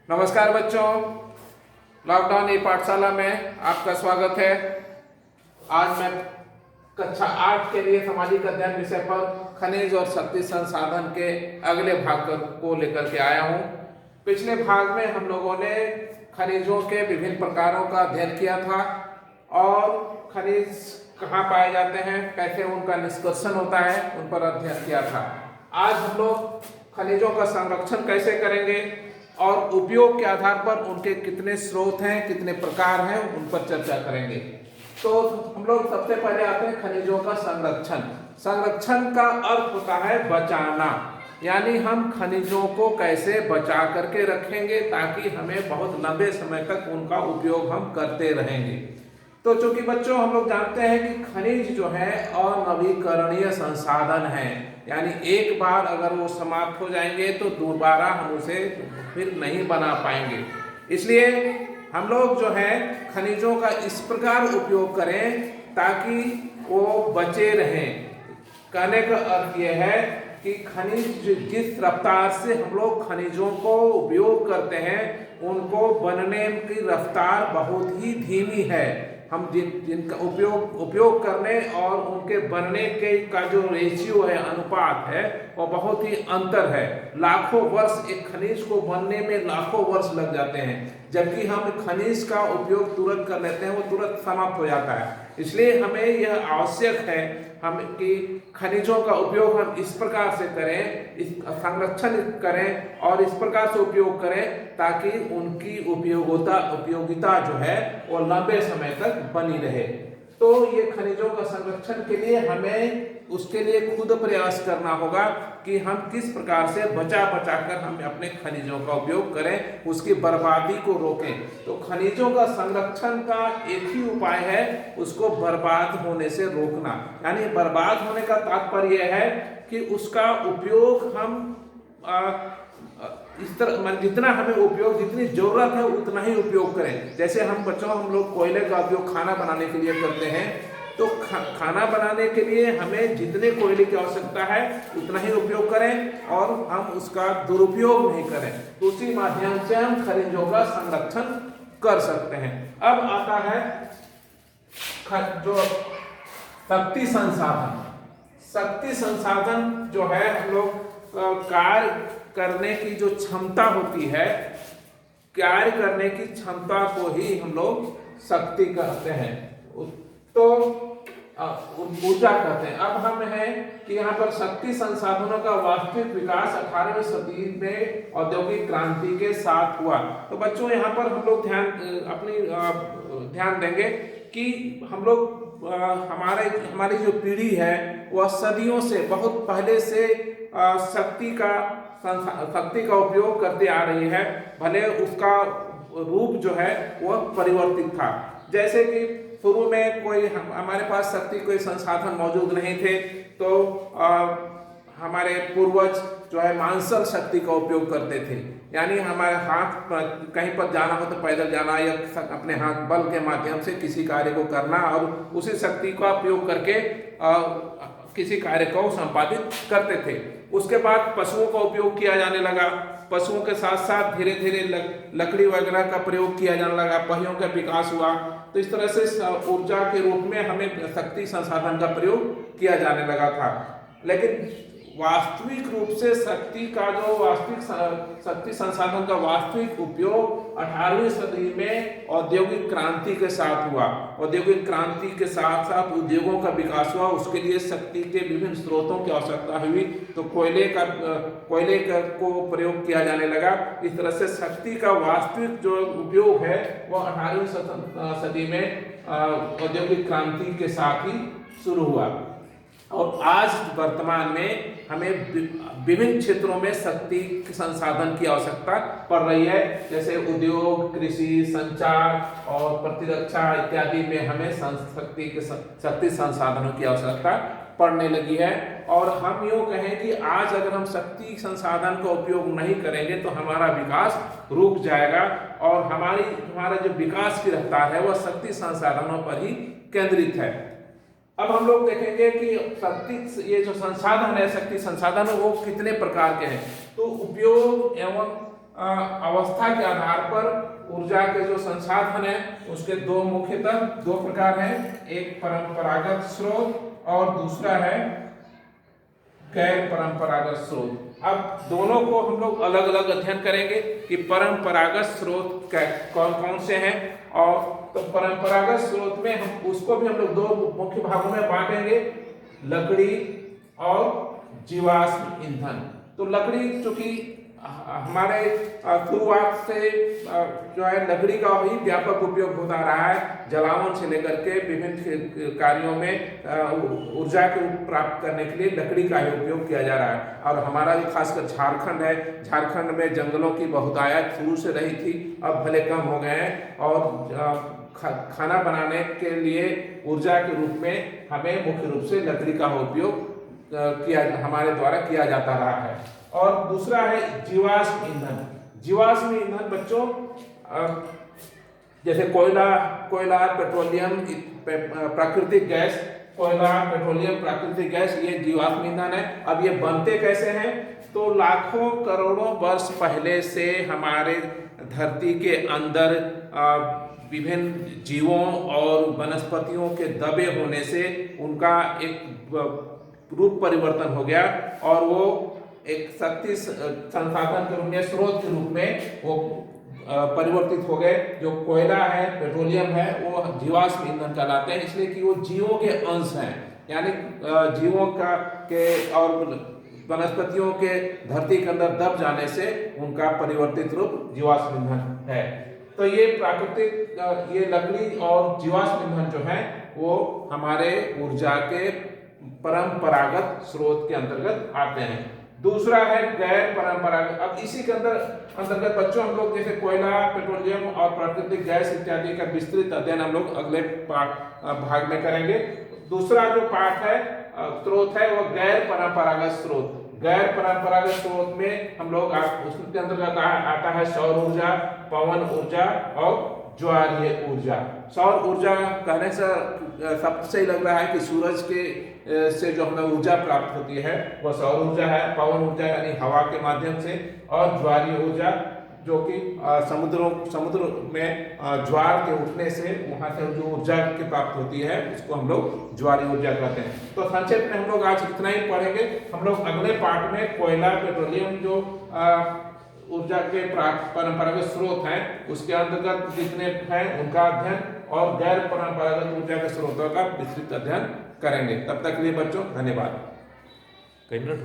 नमस्कार बच्चों, लॉकडाउन ई पाठशाला में आपका स्वागत है। आज मैं कक्षा 8 के लिए सामाजिक अध्ययन विषय पर खनिज और शक्ति संसाधन के अगले भाग को लेकर के आया हूँ। पिछले भाग में हम लोगों ने खनिजों के विभिन्न प्रकारों का अध्ययन किया था और खनिज कहाँ पाए जाते हैं, कैसे उनका निष्कर्षण होता है, उन पर अध्ययन किया था। आज हम लोग खनिजों का संरक्षण कैसे करेंगे और उपयोग के आधार पर उनके कितने स्रोत हैं, कितने प्रकार हैं, उन पर चर्चा करेंगे। तो हम लोग सबसे पहले आते हैं खनिजों का संरक्षण। संरक्षण का अर्थ होता है बचाना, यानी हम खनिजों को कैसे बचा करके रखेंगे ताकि हमें बहुत लंबे समय तक उनका उपयोग हम करते रहेंगे। तो चूंकि बच्चों हम लोग जानते हैं कि खनिज जो है अनवीकरणीय संसाधन है, यानी एक बार अगर वो समाप्त हो जाएंगे तो दोबारा हम उसे फिर नहीं बना पाएंगे। इसलिए हम लोग जो है खनिजों का इस प्रकार उपयोग करें ताकि वो बचे रहें। कहने का अर्थ यह है कि खनिज जिस रफ्तार से हम लोग खनिजों को उपयोग करते हैं उनको बनने की रफ्तार बहुत ही धीमी है। हम जिनका उपयोग करने और उनके बनने के का जो रेशियो है, अनुपात है, वो बहुत ही अंतर है। लाखों वर्ष, एक खनिज को बनने में लाखों वर्ष लग जाते हैं, जबकि हम खनिज का उपयोग तुरंत कर लेते हैं, वो तुरंत समाप्त हो जाता है। इसलिए हमें यह आवश्यक है हम कि खनिजों का उपयोग हम इस प्रकार से करें, इस संरक्षण करें और इस प्रकार से उपयोग करें ताकि उनकी उपयोगिता जो है वो लंबे समय तक बनी रहे। तो ये खनिजों का संरक्षण के लिए हमें उसके लिए खुद प्रयास करना होगा कि हम किस प्रकार से बचा कर हम अपने खनिजों का उपयोग करें, उसकी बर्बादी को रोकें। तो खनिजों का संरक्षण का एक ही उपाय है, उसको बर्बाद होने से रोकना। यानी बर्बाद होने का तात्पर्य यह है कि उसका उपयोग हम इस तरह जितना हमें उपयोग, जितनी जरूरत है उतना ही उपयोग करें। जैसे हम लोग कोयले का उपयोग खाना बनाने के लिए करते हैं, तो खाना बनाने के लिए हमें जितने कोयले की आवश्यकता है उतना ही उपयोग करें और हम उसका दुरुपयोग नहीं करें। तो उसी माध्यम से हम खनिजों का संरक्षण कर सकते हैं। अब आता है जो शक्ति संसाधन। शक्ति संसाधन जो है हम लोग कार्य करने की जो क्षमता होती है, कार्य करने की क्षमता को ही हम लोग शक्ति कहते हैं, तो ऊर्जा कहते हैं। अब हम हैं कि यहाँ पर शक्ति संसाधनों का वास्तविक विकास 18वीं सदी में औद्योगिक क्रांति के साथ हुआ। तो बच्चों यहाँ पर हम लोग ध्यान देंगे कि हम लोग हमारी जो पीढ़ी है वह सदियों से, बहुत पहले से शक्ति का उपयोग करते आ रही है। भले उसका रूप जो है वह परिवर्तित था। जैसे कि शुरू में हमारे पास शक्ति कोई संसाधन मौजूद नहीं थे, तो हमारे पूर्वज जो है मांसल शक्ति का उपयोग करते थे। यानी हमारे हाथ कहीं पर जाना हो तो पैदल जाना या अपने हाथ बल के माध्यम से किसी कार्य को करना और उसी शक्ति का उपयोग करके किसी कार्य को संपादित करते थे। उसके बाद पशुओं का उपयोग किया जाने लगा। पशुओं के साथ साथ धीरे धीरे लकड़ी वगैरह का प्रयोग किया जाने लगा, पहियों का विकास हुआ। तो इस तरह से ऊर्जा के रूप में हमें शक्ति संसाधन का प्रयोग किया जाने लगा था। लेकिन वास्तविक रूप से शक्ति संसाधन का वास्तविक उपयोग 18वीं सदी में औद्योगिक क्रांति के साथ हुआ। औद्योगिक क्रांति के साथ साथ उद्योगों का विकास हुआ, उसके लिए शक्ति के विभिन्न स्रोतों की आवश्यकता हुई, तो कोयले को प्रयोग किया जाने लगा। इस तरह से शक्ति का वास्तविक जो उपयोग है वह 18वीं सदी में औद्योगिक क्रांति के साथ ही शुरू हुआ। और आज वर्तमान में हमें विभिन्न क्षेत्रों में शक्ति संसाधन की आवश्यकता पड़ रही है। जैसे उद्योग, कृषि, संचार और प्रतिरक्षा इत्यादि में हमें शक्ति संसाधनों की आवश्यकता पड़ने लगी है। और हम यूँ कहें कि आज अगर हम शक्ति संसाधन का उपयोग नहीं करेंगे तो हमारा विकास रुक जाएगा और हमारा जो विकास की रफ्तार है वह शक्ति संसाधनों पर ही केंद्रित है। अब हम लोग देखेंगे कि ये जो संसाधन है, शक्ति संसाधन, वो कितने प्रकार के हैं। तो उपयोग एवं अवस्था के आधार पर ऊर्जा के जो संसाधन है उसके दो मुख्यतः दो प्रकार हैं, एक परंपरागत स्रोत और दूसरा है गैर परंपरागत स्रोत। अब दोनों को हम लोग अलग अलग अध्ययन करेंगे कि परंपरागत स्रोत कौन कौन से हैं। और तो परंपरागत स्रोत में हम उसको भी हम लोग दो मुख्य भागों में बांटेंगे, लकड़ी और जीवाश्म ईंधन। तो लकड़ी चूंकि हमारे शुरुआत से जो है लकड़ी का ही व्यापक उपयोग होता रहा है, जलावन से लेकर के विभिन्न कार्यों में ऊर्जा के प्राप्त करने के लिए लकड़ी का ही उपयोग किया जा रहा है। और हमारा जो खासकर झारखंड है, झारखंड में जंगलों की बहुतायत शुरू से रही थी, अब भले कम हो गए हैं और खाना बनाने के लिए ऊर्जा के रूप में हमें मुख्य रूप से लकड़ी का उपयोग हमारे द्वारा किया जाता रहा है। और दूसरा है जीवाश्म ईंधन। जीवाश्म ईंधन बच्चों जैसे कोयला, पेट्रोलियम, प्राकृतिक गैस, कोयला, पेट्रोलियम, प्राकृतिक गैस, ये जीवाश्म ईंधन है। अब ये बनते कैसे हैं? तो लाखों करोड़ों वर्ष पहले से हमारे धरती के अंदर विभिन्न जीवों और वनस्पतियों के दबे होने से उनका एक रूप परिवर्तन हो गया और वो एक शक्ति संसाधन के रूप में, स्रोत के रूप में वो परिवर्तित हो गए। जो कोयला है, पेट्रोलियम है, वो जीवाश्म ईंधन कहलाते हैं, इसलिए कि वो जीवों के अंश हैं, यानी जीवों के और वनस्पतियों के धरती के अंदर दब जाने से उनका परिवर्तित रूप जीवाश्म ईंधन है। तो ये प्राकृतिक, ये लकड़ी और जीवाश्म ईंधन जो है वो हमारे ऊर्जा के परंपरागत स्रोत के अंतर्गत आते हैं। दूसरा है गैर परंपरागत। अब इसी के अंतर्गत बच्चों हम लोग जैसे कोयला, पेट्रोलियम और प्राकृतिक गैस इत्यादि का विस्तृत अध्ययन हम लोग अगले भाग में करेंगे। दूसरा जो पार्ट है, स्रोत है, वो गैर परंपरागत स्रोत। गैर परंपरागत स्रोत में हम लोग उसके अंतर्गत आता है सौर ऊर्जा, पवन ऊर्जा और ज्वारीय ऊर्जा। सौर ऊर्जा कहने से सबसे सही लग रहा है कि सूरज के से जो हमें ऊर्जा प्राप्त होती है वह सौर ऊर्जा है। पवन ऊर्जा यानी हवा के माध्यम से, और ज्वारीय ऊर्जा जो कि समुद्र में ज्वार के उठने से वहां से जो ऊर्जा की प्राप्त होती है उसको हम लोग ज्वारीय ऊर्जा कहते हैं। तो संक्षेप में हम लोग आज इतना ही पढ़ेंगे। हम लोग अगले पार्ट में कोयला, पेट्रोलियम जो ऊर्जा के परंपरागत स्रोत हैं उसके अंतर्गत जितने हैं उनका अध्ययन और गैर परंपरागत ऊर्जा के स्रोतों का विस्तृत अध्ययन करेंगे। तब तक के लिए बच्चों धन्यवाद।